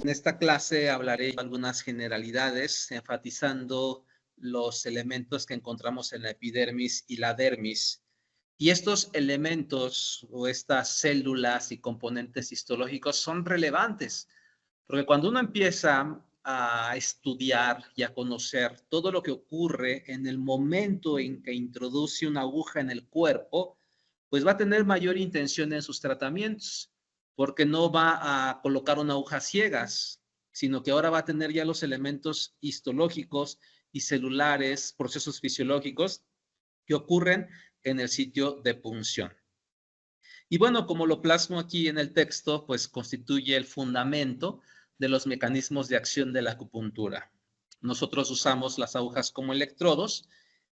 En esta clase hablaré de algunas generalidades, enfatizando los elementos que encontramos en la epidermis y la dermis. Y estos elementos o estas células y componentes histológicos son relevantes, porque cuando uno empieza a estudiar y a conocer todo lo que ocurre en el momento en que introduce una aguja en el cuerpo, pues va a tener mayor intención en sus tratamientos, porque no va a colocar una aguja ciegas, sino que ahora va a tener ya los elementos histológicos y celulares, procesos fisiológicos que ocurren en el sitio de punción. Y bueno, como lo plasmo aquí en el texto, pues constituye el fundamento de los mecanismos de acción de la acupuntura. Nosotros usamos las agujas como electrodos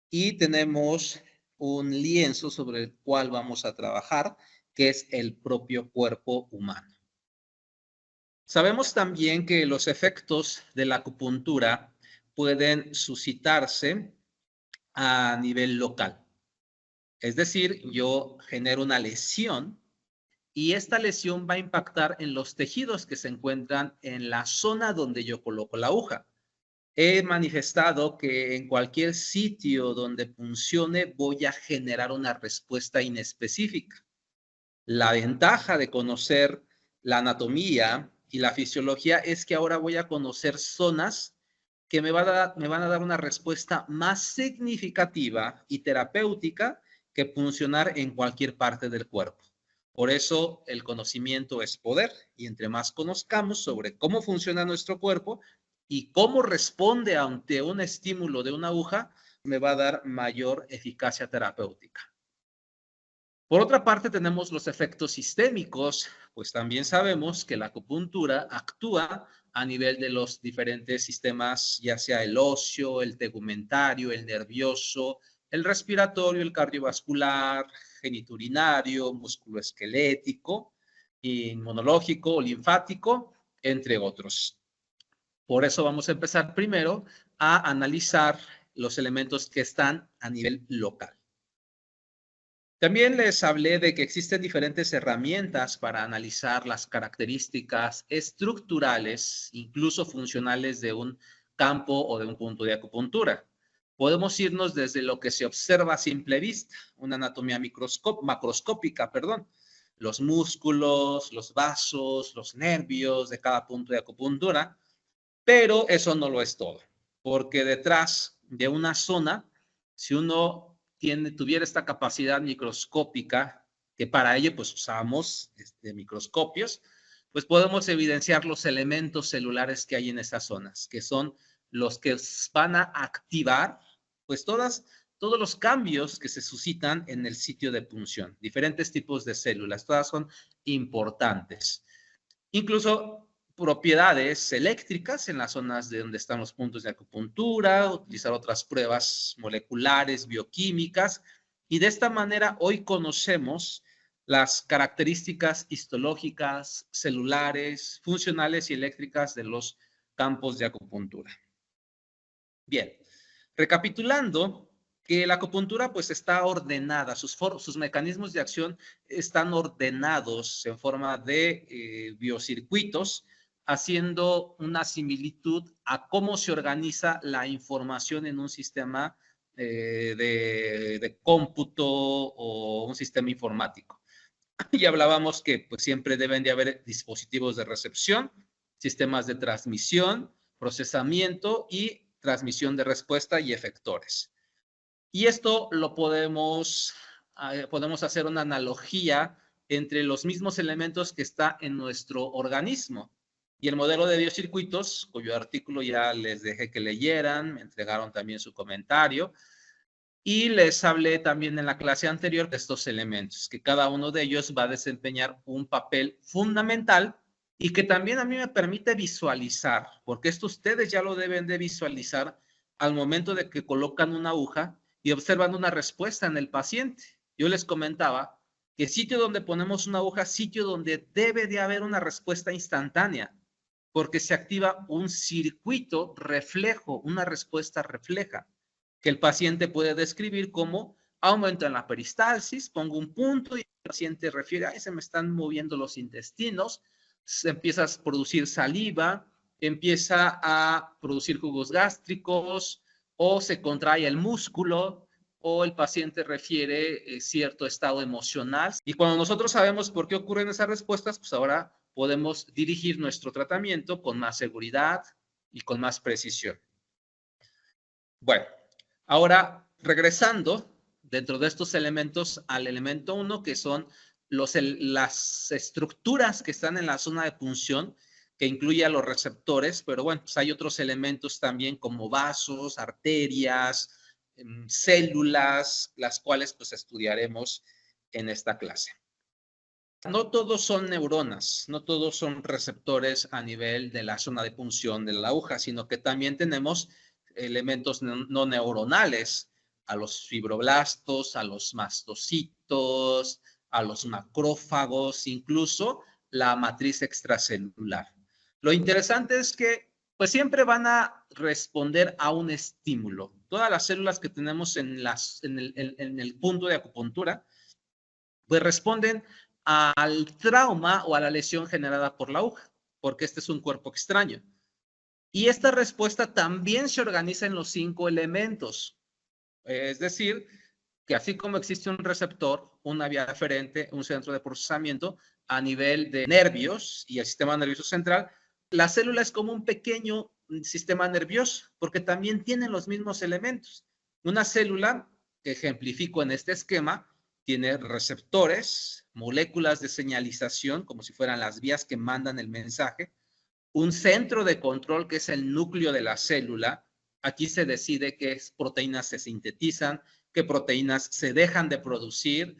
y tenemos un lienzo sobre el cual vamos a trabajar, que es el propio cuerpo humano. Sabemos también que los efectos de la acupuntura pueden suscitarse a nivel local. Es decir, yo genero una lesión y esta lesión va a impactar en los tejidos que se encuentran en la zona donde yo coloco la aguja. He manifestado que en cualquier sitio donde funcione voy a generar una respuesta inespecífica. La ventaja de conocer la anatomía y la fisiología es que ahora voy a conocer zonas que me van a dar una respuesta más significativa y terapéutica que funcionar en cualquier parte del cuerpo. Por eso el conocimiento es poder y entre más conozcamos sobre cómo funciona nuestro cuerpo y cómo responde ante un estímulo de una aguja, me va a dar mayor eficacia terapéutica. Por otra parte, tenemos los efectos sistémicos, pues también sabemos que la acupuntura actúa a nivel de los diferentes sistemas, ya sea el óseo, el tegumentario, el nervioso, el respiratorio, el cardiovascular, geniturinario, musculoesquelético, inmunológico o linfático, entre otros. Por eso vamos a empezar primero a analizar los elementos que están a nivel local. También les hablé de que existen diferentes herramientas para analizar las características estructurales, incluso funcionales de un campo o de un punto de acupuntura. Podemos irnos desde lo que se observa a simple vista, una anatomía macroscópica, los músculos, los vasos, los nervios de cada punto de acupuntura, pero eso no lo es todo, porque detrás de una zona, si uno tuviera esta capacidad microscópica, que para ello pues usamos microscopios, pues podemos evidenciar los elementos celulares que hay en esas zonas, que son los que van a activar pues todos los cambios que se suscitan en el sitio de punción, diferentes tipos de células, todas son importantes. Incluso propiedades eléctricas en las zonas de donde están los puntos de acupuntura, utilizar otras pruebas moleculares, bioquímicas, y de esta manera hoy conocemos las características histológicas, celulares, funcionales y eléctricas de los campos de acupuntura. Bien, recapitulando, que la acupuntura pues está ordenada, sus mecanismos de acción están ordenados en forma de biocircuitos, haciendo una similitud a cómo se organiza la información en un sistema de cómputo o un sistema informático. Y hablábamos que pues siempre deben de haber dispositivos de recepción, sistemas de transmisión, procesamiento y transmisión de respuesta y efectores. Y esto lo podemos hacer una analogía entre los mismos elementos que está en nuestro organismo. Y el modelo de biocircuitos, cuyo artículo ya les dejé que leyeran, me entregaron también su comentario, y les hablé también en la clase anterior de estos elementos, que cada uno de ellos va a desempeñar un papel fundamental y que también a mí me permite visualizar, porque esto ustedes ya lo deben de visualizar al momento de que colocan una aguja y observan una respuesta en el paciente. Yo les comentaba que sitio donde ponemos una aguja, sitio donde debe de haber una respuesta instantánea, porque se activa un circuito reflejo, una respuesta refleja, que el paciente puede describir como Aumento en la peristalsis, pongo un punto y el paciente refiere, ay, se me están moviendo los intestinos, se empieza a producir saliva, empieza a producir jugos gástricos o se contrae el músculo o el paciente refiere cierto estado emocional. Y cuando nosotros sabemos por qué ocurren esas respuestas, pues ahora podemos dirigir nuestro tratamiento con más seguridad y con más precisión. Bueno, ahora regresando dentro de estos elementos al elemento 1, que son las estructuras que están en la zona de punción, que incluye a los receptores, pero bueno, pues hay otros elementos también como vasos, arterias, células, las cuales pues estudiaremos en esta clase. No todos son neuronas, no todos son receptores a nivel de la zona de punción de la aguja, sino que también tenemos elementos no neuronales, a los fibroblastos, a los mastocitos, a los macrófagos, incluso la matriz extracelular. Lo interesante es que pues siempre van a responder a un estímulo. Todas las células que tenemos en el punto de acupuntura, pues responden al trauma o a la lesión generada por la aguja, porque este es un cuerpo extraño. Y esta respuesta también se organiza en los 5 elementos. Es decir, que así como existe un receptor, una vía aferente, un centro de procesamiento a nivel de nervios y el sistema nervioso central, la célula es como un pequeño sistema nervioso, porque también tiene los mismos elementos. Una célula, que ejemplifico en este esquema, tiene receptores, moléculas de señalización, como si fueran las vías que mandan el mensaje, un centro de control que es el núcleo de la célula. Aquí se decide qué proteínas se sintetizan, qué proteínas se dejan de producir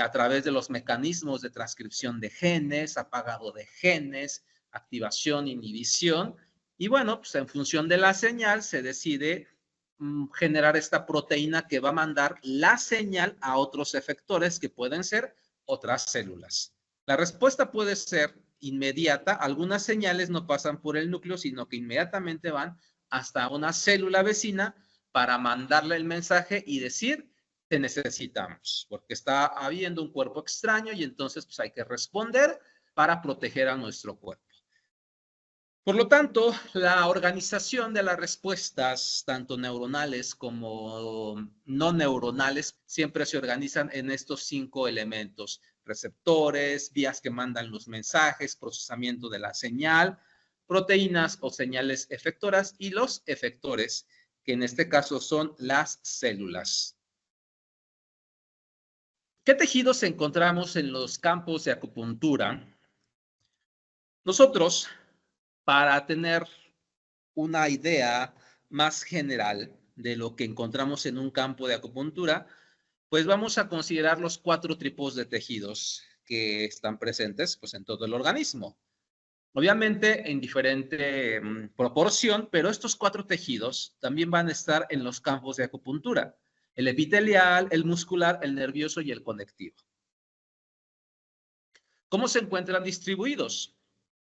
a través de los mecanismos de transcripción de genes, apagado de genes, activación, inhibición. Y bueno, pues en función de la señal se decide generar esta proteína que va a mandar la señal a otros efectores que pueden ser otras células. La respuesta puede ser inmediata. Algunas señales no pasan por el núcleo, sino que inmediatamente van hasta una célula vecina para mandarle el mensaje y decir, te necesitamos, porque está habiendo un cuerpo extraño y entonces pues hay que responder para proteger a nuestro cuerpo. Por lo tanto, la organización de las respuestas, tanto neuronales como no neuronales, siempre se organizan en estos 5 elementos: receptores, vías que mandan los mensajes, procesamiento de la señal, proteínas o señales efectoras y los efectores, que en este caso son las células. ¿Qué tejidos encontramos en los campos de acupuntura? Nosotros, para tener una idea más general de lo que encontramos en un campo de acupuntura, pues vamos a considerar los 4 tipos de tejidos que están presentes pues, en todo el organismo. Obviamente en diferente proporción, pero estos 4 tejidos también van a estar en los campos de acupuntura: el epitelial, el muscular, el nervioso y el conectivo. ¿Cómo se encuentran distribuidos?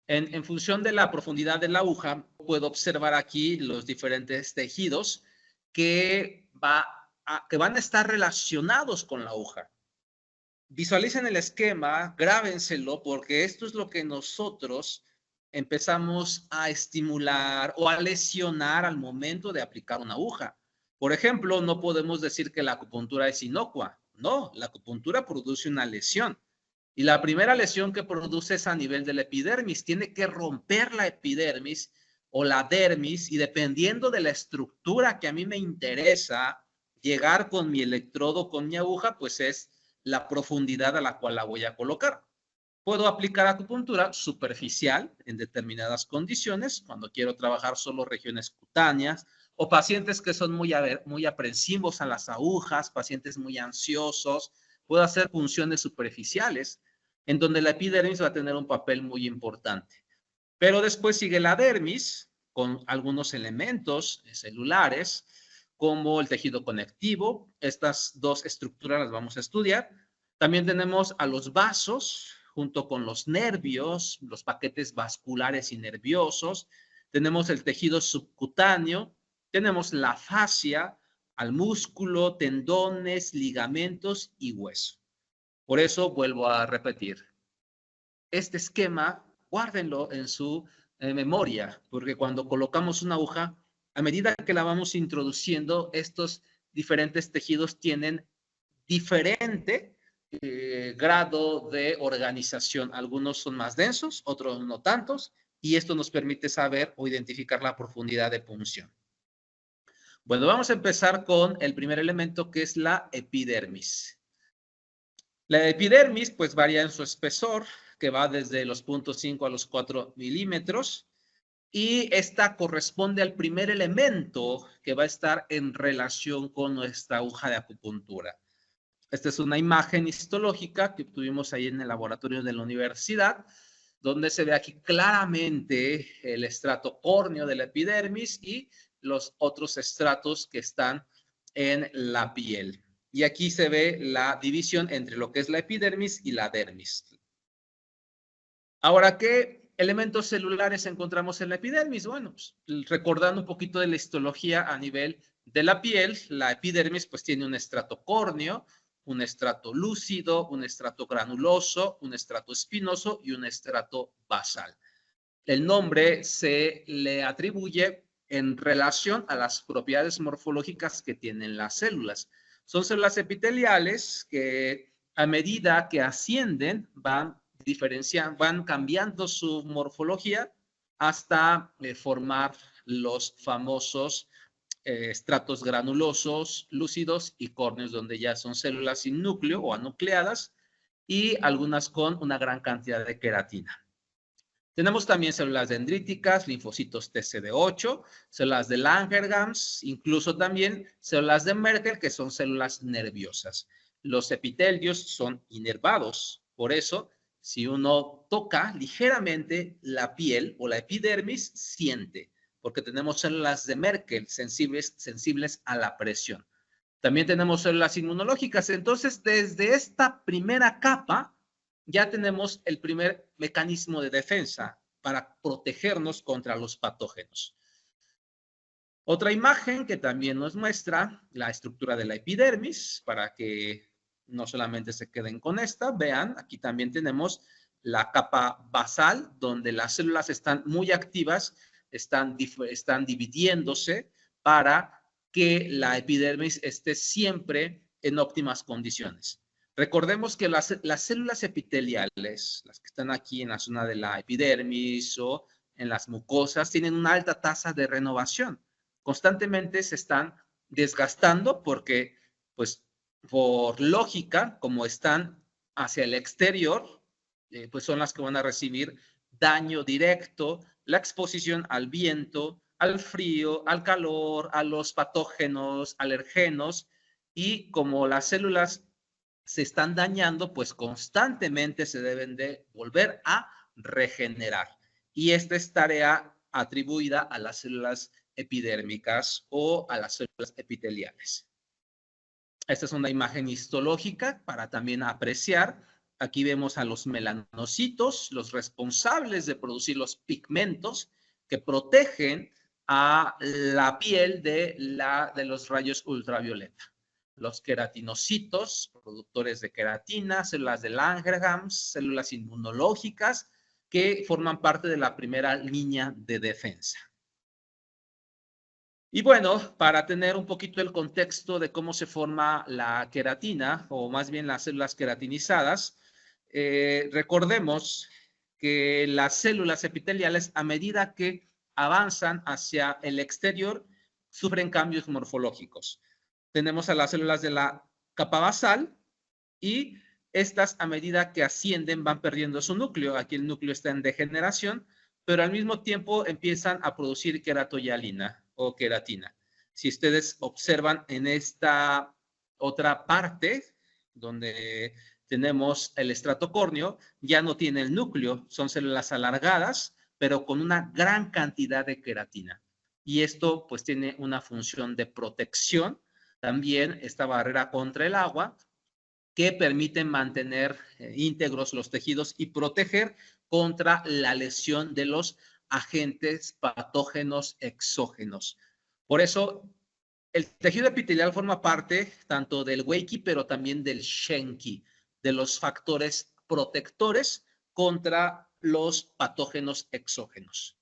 En función de la profundidad de la aguja, puedo observar aquí los diferentes tejidos que van a estar relacionados con la aguja. Visualicen el esquema, grábenselo, porque esto es lo que nosotros empezamos a estimular o a lesionar al momento de aplicar una aguja. Por ejemplo, no podemos decir que la acupuntura es inocua. No, la acupuntura produce una lesión. Y la primera lesión que produce es a nivel de la epidermis. Tiene que romper la epidermis o la dermis, y dependiendo de la estructura que a mí me interesa llegar con mi electrodo, con mi aguja, pues es la profundidad a la cual la voy a colocar. Puedo aplicar acupuntura superficial en determinadas condiciones, cuando quiero trabajar solo regiones cutáneas, o pacientes que son muy aprensivos a las agujas, pacientes muy ansiosos. Puedo hacer punciones superficiales, en donde la epidermis va a tener un papel muy importante. Pero después sigue la dermis, con algunos elementos celulares, como el tejido conectivo. Estas 2 estructuras las vamos a estudiar. También tenemos a los vasos, junto con los nervios, los paquetes vasculares y nerviosos. Tenemos el tejido subcutáneo, tenemos la fascia, al músculo, tendones, ligamentos y hueso. Por eso vuelvo a repetir. Este esquema, guárdenlo en su memoria, porque cuando colocamos una aguja, a medida que la vamos introduciendo, estos diferentes tejidos tienen diferente grado de organización. Algunos son más densos, otros no tantos, y esto nos permite saber o identificar la profundidad de punción. Bueno, vamos a empezar con el primer elemento, que es la epidermis. La epidermis pues varía en su espesor, que va desde los 0.5 a los 4 milímetros, y esta corresponde al primer elemento que va a estar en relación con nuestra aguja de acupuntura. Esta es una imagen histológica que obtuvimos ahí en el laboratorio de la universidad, donde se ve aquí claramente el estrato córneo de la epidermis y los otros estratos que están en la piel. Y aquí se ve la división entre lo que es la epidermis y la dermis. Ahora, ¿qué elementos celulares encontramos en la epidermis? Bueno, pues, recordando un poquito de la histología a nivel de la piel, la epidermis pues tiene un estrato córneo, un estrato lúcido, un estrato granuloso, un estrato espinoso y un estrato basal. El nombre se le atribuye en relación a las propiedades morfológicas que tienen las células. Son células epiteliales que a medida que ascienden van cambiando su morfología hasta formar los famosos estratos granulosos, lúcidos y córneos, donde ya son células sin núcleo o anucleadas y algunas con una gran cantidad de queratina. Tenemos también células dendríticas, linfocitos TCD8, células de Langerhans, incluso también células de Merkel, que son células nerviosas. Los epitelios son inervados, por eso, si uno toca ligeramente la piel o la epidermis, siente, porque tenemos células de Merkel sensibles a la presión. También tenemos células inmunológicas, entonces desde esta primera capa, ya tenemos el primer mecanismo de defensa para protegernos contra los patógenos. Otra imagen que también nos muestra la estructura de la epidermis, para que no solamente se queden con esta, vean, aquí también tenemos la capa basal, donde las células están muy activas, están dividiéndose para que la epidermis esté siempre en óptimas condiciones. Recordemos que las células epiteliales, las que están aquí en la zona de la epidermis o en las mucosas, tienen una alta tasa de renovación. Constantemente se están desgastando porque, pues, por lógica, como están hacia el exterior, pues son las que van a recibir daño directo, la exposición al viento, al frío, al calor, a los patógenos, alergenos, y como las células se están dañando, pues constantemente se deben de volver a regenerar. Y esta es tarea atribuida a las células epidérmicas o a las células epiteliales. Esta es una imagen histológica para también apreciar. Aquí vemos a los melanocitos, los responsables de producir los pigmentos que protegen a la piel de los rayos ultravioleta. Los queratinocitos, productores de queratina, células de Langerhans, células inmunológicas que forman parte de la primera línea de defensa. Y bueno, para tener un poquito el contexto de cómo se forma la queratina, o más bien las células queratinizadas, recordemos que las células epiteliales, a medida que avanzan hacia el exterior, sufren cambios morfológicos. Tenemos a las células de la capa basal y estas, a medida que ascienden, van perdiendo su núcleo. Aquí el núcleo está en degeneración, pero al mismo tiempo empiezan a producir queratohialina o queratina. Si ustedes observan en esta otra parte, donde tenemos el estrato córneo, ya no tiene el núcleo, son células alargadas, pero con una gran cantidad de queratina. Y esto pues tiene una función de protección, también esta barrera contra el agua, que permiten mantener íntegros los tejidos y proteger contra la lesión de los agentes patógenos exógenos. Por eso, El tejido epitelial forma parte tanto del Weiqi, pero también del Shenqi, de los factores protectores contra los patógenos exógenos.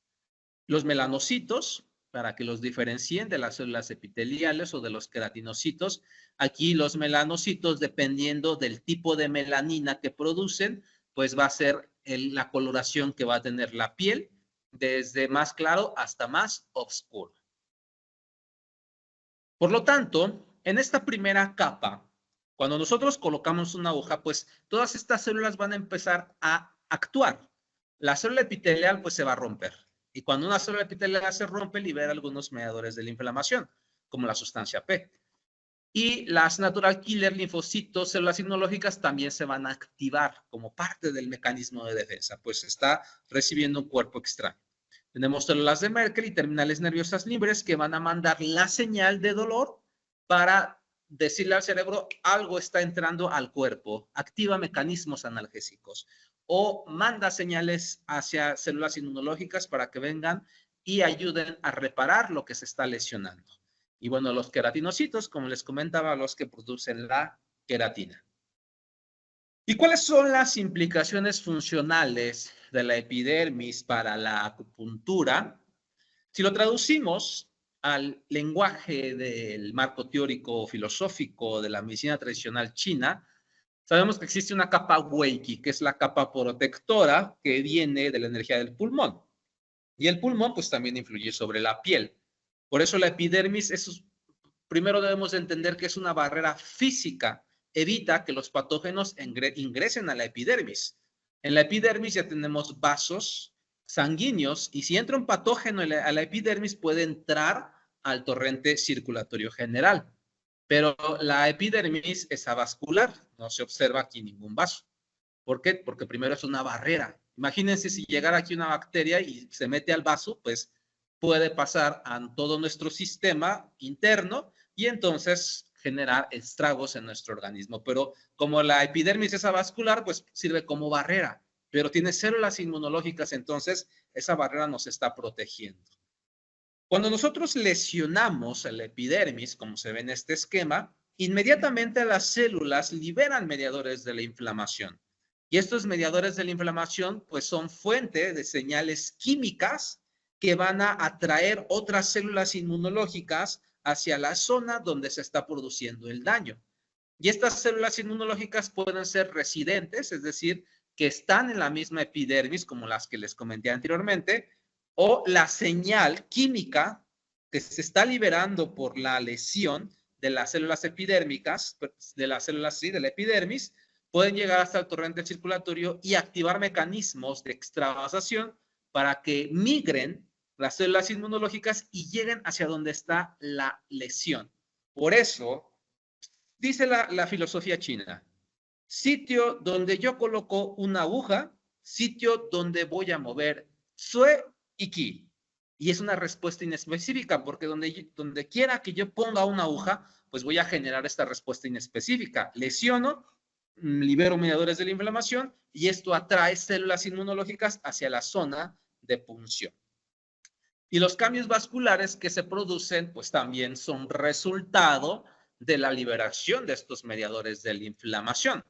Los melanocitos, para que los diferencien de las células epiteliales o de los queratinocitos, aquí los melanocitos, dependiendo del tipo de melanina que producen, pues va a ser la coloración que va a tener la piel, desde más claro hasta más oscuro. Por lo tanto, en esta primera capa, cuando nosotros colocamos una aguja, pues todas estas células van a empezar a actuar. La célula epitelial pues se va a romper. Y cuando una célula epitelial se rompe, libera algunos mediadores de la inflamación, como la sustancia P. Y las natural killer linfocitos, células inmunológicas, también se van a activar como parte del mecanismo de defensa, pues está recibiendo un cuerpo extraño. Tenemos células de Merkel y terminales nerviosas libres que van a mandar la señal de dolor para decirle al cerebro algo está entrando al cuerpo, activa mecanismos analgésicos o manda señales hacia células inmunológicas para que vengan y ayuden a reparar lo que se está lesionando. Y bueno, los queratinocitos, como les comentaba, los que producen la queratina. ¿Y cuáles son las implicaciones funcionales de la epidermis para la acupuntura? Si lo traducimos al lenguaje del marco teórico filosófico de la medicina tradicional china, sabemos que existe una capa Weiqi, que es la capa protectora que viene de la energía del pulmón. Y el pulmón pues también influye sobre la piel. Por eso la epidermis, primero debemos entender que es una barrera física, evita que los patógenos ingresen a la epidermis. En la epidermis ya tenemos vasos sanguíneos y si entra un patógeno a la epidermis puede entrar al torrente circulatorio general. Pero la epidermis es avascular, no se observa aquí ningún vaso. ¿Por qué? Porque primero es una barrera. Imagínense si llegara aquí una bacteria y se mete al vaso, pues puede pasar a todo nuestro sistema interno y entonces generar estragos en nuestro organismo. Pero como la epidermis es avascular, pues sirve como barrera, pero tiene células inmunológicas, entonces esa barrera nos está protegiendo. Cuando nosotros lesionamos el epidermis, como se ve en este esquema, inmediatamente las células liberan mediadores de la inflamación. Y estos mediadores de la inflamación, pues son fuente de señales químicas que van a atraer otras células inmunológicas hacia la zona donde se está produciendo el daño. Y estas células inmunológicas pueden ser residentes, es decir, que están en la misma epidermis, como las que les comenté anteriormente, o la señal química que se está liberando por la lesión de las células epidérmicas, de las células, sí, de la epidermis, pueden llegar hasta el torrente circulatorio y activar mecanismos de extravasación para que migren las células inmunológicas y lleguen hacia donde está la lesión. Por eso, dice la filosofía china, sitio donde yo coloco una aguja, sitio donde voy a mover Sue y Qi. Y es una respuesta inespecífica, porque donde quiera que yo ponga una aguja, pues voy a generar esta respuesta inespecífica. Lesiono, libero mediadores de la inflamación y esto atrae células inmunológicas hacia la zona de punción. Y los cambios vasculares que se producen, pues también son resultado de la liberación de estos mediadores de la inflamación.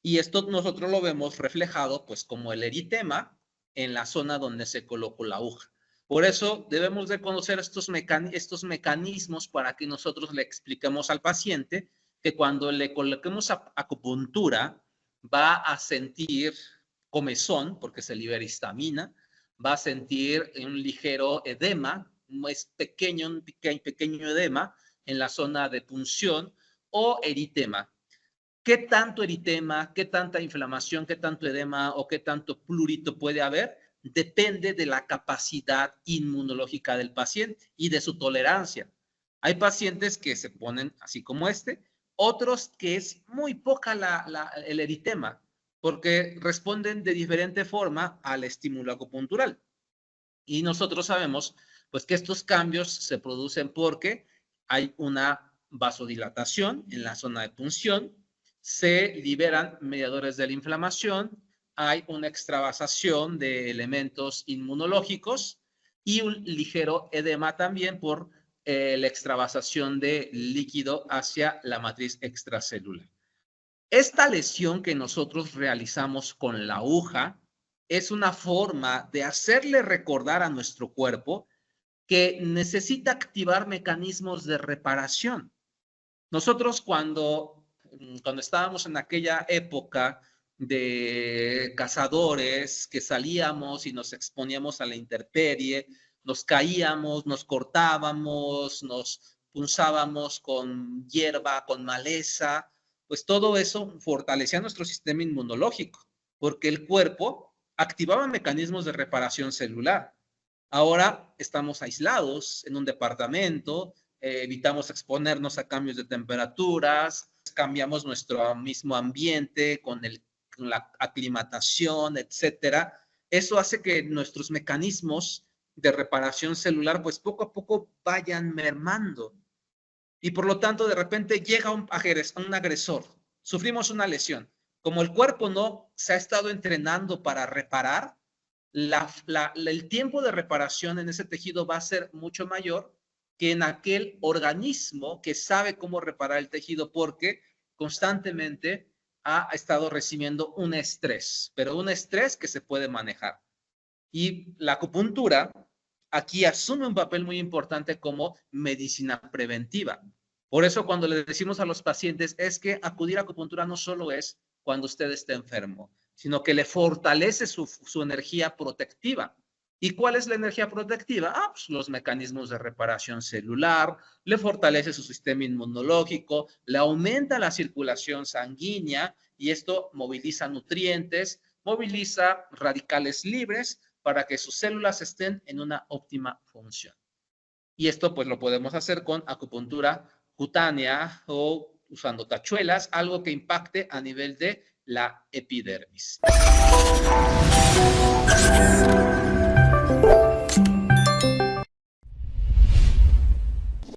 Y esto nosotros lo vemos reflejado pues como el eritema en la zona donde se colocó la aguja. Por eso debemos de conocer estos mecanismos para que nosotros le expliquemos al paciente que cuando le coloquemos acupuntura va a sentir comezón porque se libera histamina, va a sentir un ligero edema, es pequeño, un pequeño edema en la zona de punción o eritema. ¿Qué tanto eritema, qué tanta inflamación, qué tanto edema o qué tanto plurito puede haber? Depende de la capacidad inmunológica del paciente y de su tolerancia. Hay pacientes que se ponen así como otros que es muy poca el eritema, porque responden de diferente forma al estímulo acupuntural. Y nosotros sabemos pues que estos cambios se producen porque hay una vasodilatación en la zona de punción, se liberan mediadores de la inflamación, hay una extravasación de elementos inmunológicos y un ligero edema también por la extravasación de líquido hacia la matriz extracelular. Esta lesión que nosotros realizamos con la aguja es una forma de hacerle recordar a nuestro cuerpo que necesita activar mecanismos de reparación. Nosotros cuando estábamos en aquella época de cazadores, que salíamos y nos exponíamos a la intemperie, nos caíamos, nos cortábamos, nos punzábamos con hierba, con maleza, pues todo eso fortalecía nuestro sistema inmunológico, porque el cuerpo activaba mecanismos de reparación celular. Ahora estamos aislados en un departamento, evitamos exponernos a cambios de temperaturas, cambiamos nuestro mismo ambiente con la aclimatación, etcétera. Eso hace que nuestros mecanismos de reparación celular, pues poco a poco vayan mermando. Y por lo tanto, de repente llega un agresor, sufrimos una lesión. Como el cuerpo no se ha estado entrenando para reparar, el tiempo de reparación en ese tejido va a ser mucho mayor que en aquel organismo que sabe cómo reparar el tejido, porque constantemente ha estado recibiendo un estrés, pero un estrés que se puede manejar. Y la acupuntura aquí asume un papel muy importante como medicina preventiva. Por eso cuando le decimos a los pacientes es que acudir a acupuntura no solo es cuando usted esté enfermo, sino que le fortalece su energía protectiva. ¿Y cuál es la energía protectiva? Pues los mecanismos de reparación celular, le fortalece su sistema inmunológico, le aumenta la circulación sanguínea y esto moviliza nutrientes, moviliza radicales libres para que sus células estén en una óptima función. Y esto pues lo podemos hacer con acupuntura cutánea o usando tachuelas, algo que impacte a nivel de la epidermis.